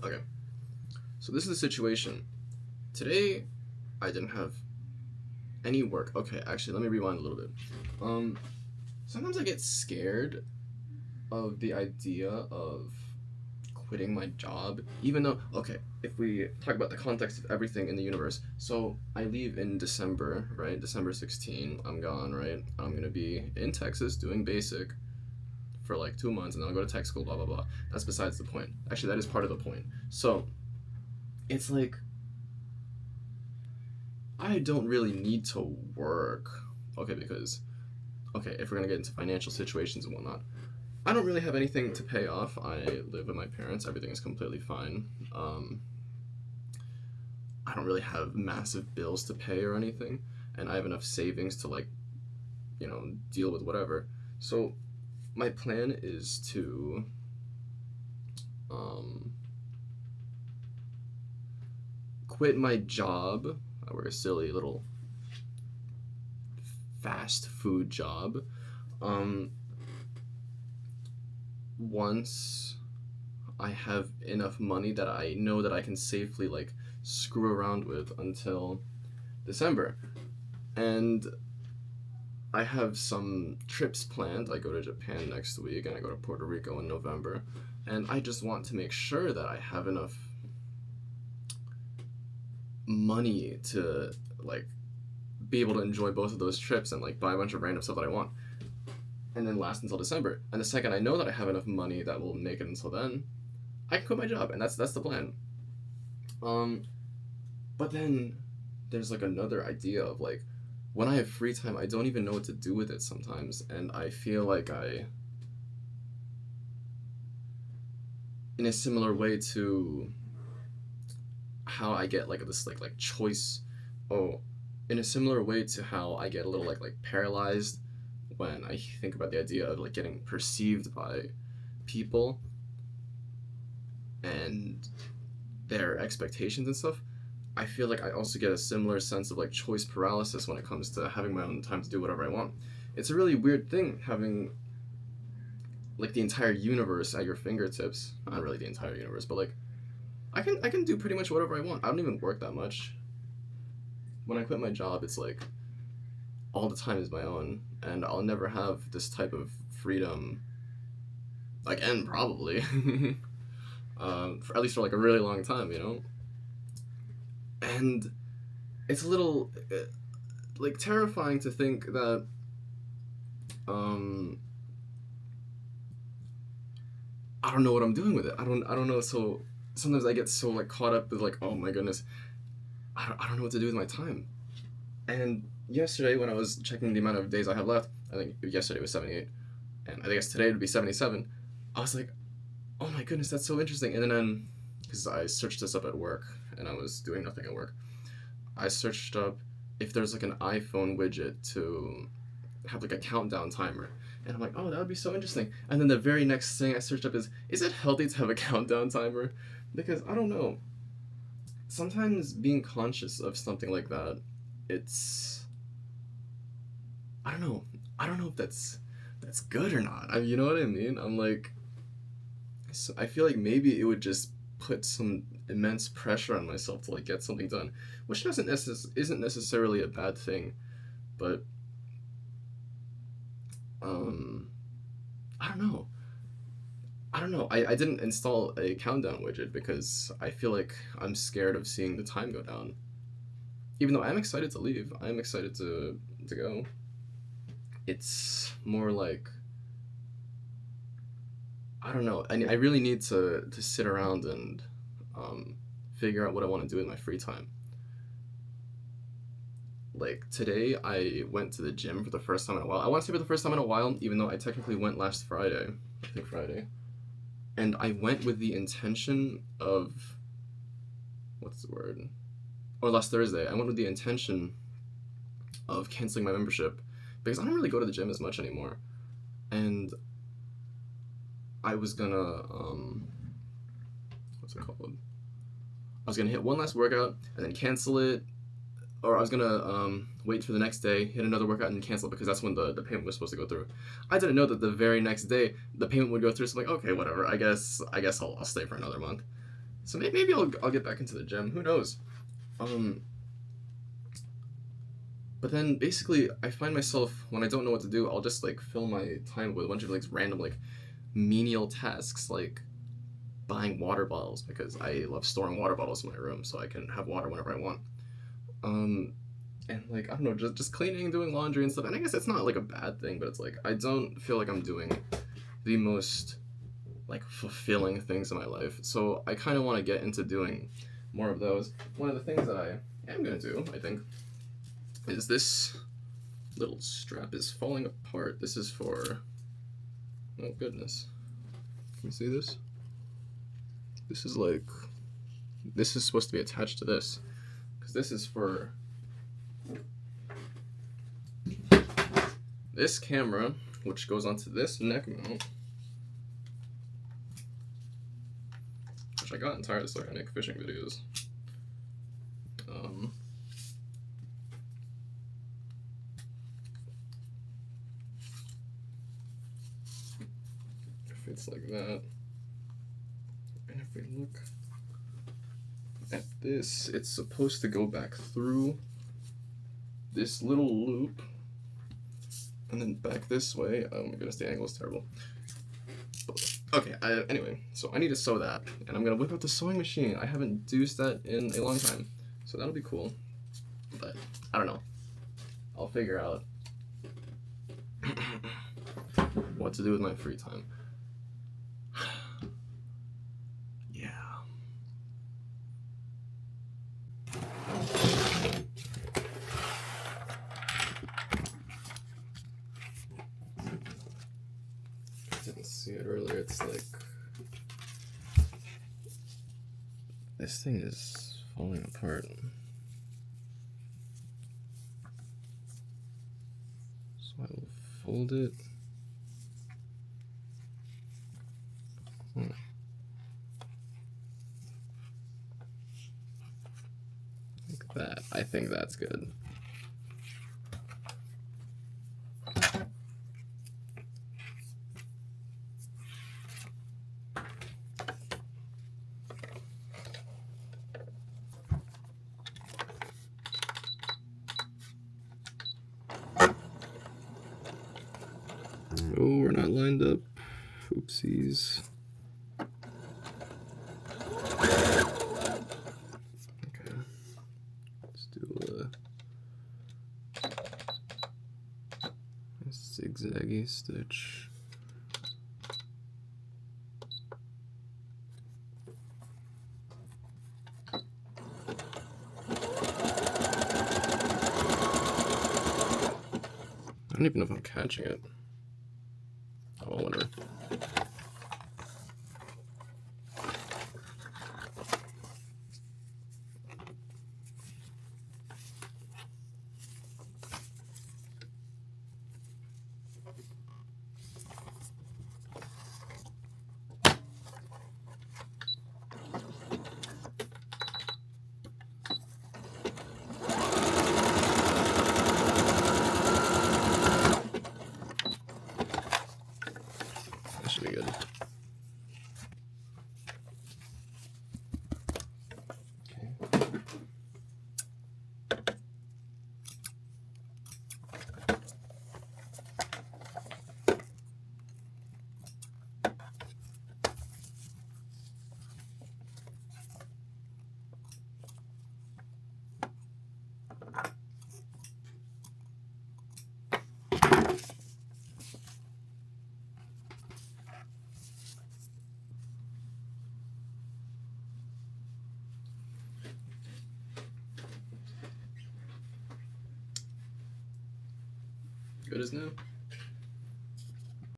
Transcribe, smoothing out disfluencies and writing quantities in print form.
Okay, so this is the situation. Today, I didn't have any work. Okay, actually, let me rewind a little bit. Um, Sometimes I get scared of the idea of quitting my job, even though, okay, if we talk about the context of everything in the universe, so I leave in December, right? December 16, I'm gone, right? I'm gonna be in Texas doing basic for like 2 months, and then I'll go to tech school, blah, blah, blah. That's besides the point. Actually, that is part of the point. So, it's like, I don't really need to work, okay, because, okay, if we're gonna get into financial situations and whatnot, I don't really have anything to pay off. I live with my parents. Everything is completely fine. I don't really have massive bills to pay or anything, and I have enough savings to like deal with whatever. So my plan is to um, quit my job. I work a silly little fast food job. Um, Once I have enough money that I know that I can safely like screw around with until December. And I have some trips planned. I go to Japan next week and I go to Puerto Rico in November. And I just want to make sure that I have enough money to like be able to enjoy both of those trips and like buy a bunch of random stuff that I want. And then last until December. And the second I know that I have enough money that will make it until then, I can quit my job, and that's the plan. Um, but then there's like another idea of like when I have free time, I don't even know what to do with it sometimes, and I feel like in a similar way to how I get like this like choice. Oh, in a similar way to how I get a little like paralyzed when I think about the idea of like getting perceived by people and their expectations and stuff. I feel like I also get a similar sense of like choice paralysis when it comes to having my own time to do whatever I want. It's a really weird thing having like the entire universe at your fingertips. Not really the entire universe, but like I can do pretty much whatever I want. I don't even work that much. When I quit my job, it's like all the time is my own, and I'll never have this type of freedom again, probably. For, at least for like a really long time, And it's a little like terrifying to think that um, I don't know what I'm doing with it. I don't know. So sometimes I get so like caught up with like, oh my goodness, I don't know what to do with my time. And yesterday when I was checking the amount of days I have left, I think yesterday was 78, and I guess today would be 77. I was like, oh my goodness, that's so interesting. And then because I searched this up at work and I was doing nothing at work, I searched up if there's like an iPhone widget to have like a countdown timer. And I'm like, oh, that would be so interesting. And then the very next thing I searched up is it healthy to have a countdown timer? Because I don't know. Sometimes being conscious of something like that, it's I don't know. I don't know if that's good or not. You know what I mean? I'm like, so I feel like maybe it would just put some immense pressure on myself to like get something done, which isn't necessarily a bad thing, but um, I don't know. I don't know. I didn't install a countdown widget because I feel like I'm scared of seeing the time go down. Even though I'm excited to leave, I'm excited to go. It's more like I don't know. I really need to sit around and um, figure out what I want to do in my free time. Like today, I went to the gym for the first time in a while. I want to say for the first time in a while, even though I technically went last Friday. I think Friday. And I went with the intention of what's the word? Or last Thursday, I went with the intention of canceling my membership because I don't really go to the gym as much anymore. And I was gonna what's it called? I was gonna hit one last workout and then cancel it, or I was gonna wait for the next day, hit another workout and cancel it because that's when the payment was supposed to go through. I didn't know that the very next day the payment would go through. So I'm like, okay, whatever. I guess I'll stay for another month. So maybe I'll get back into the gym. Who knows? Um, but then basically I find myself when I don't know what to do, I'll just like fill my time with a bunch of like random like menial tasks like buying water bottles because I love storing water bottles in my room so I can have water whenever I want. Um, and like I don't know, just cleaning, doing laundry and stuff. And I guess it's not like a bad thing, but it's like I don't feel like I'm doing the most like fulfilling things in my life. So I kind of want to get into doing more of those. One of the things that I am gonna do, I think, is this little strap is falling apart. This is for, oh goodness, can you see this? This is like, this is supposed to be attached to this, because this is for this camera, which goes onto this neck mount, which I got entirely so I can make fishing videos. If it's like that, and if we look at this, it's supposed to go back through this little loop and then back this way. Oh my goodness, the angle is terrible. Okay, anyway, so I need to sew that, and I'm gonna whip out the sewing machine. I haven't used that in a long time, so that'll be cool. But I don't know. I'll figure out what to do with my free time. Yeah. I didn't see it earlier. It's like this thing is falling apart. So I will fold it. Like that. I think that's good. Oh, we're not lined up. Oopsies. Okay. Let's do a zigzaggy stitch. I don't even know if I'm catching it. Oh, whatever. That should be good. Good as new.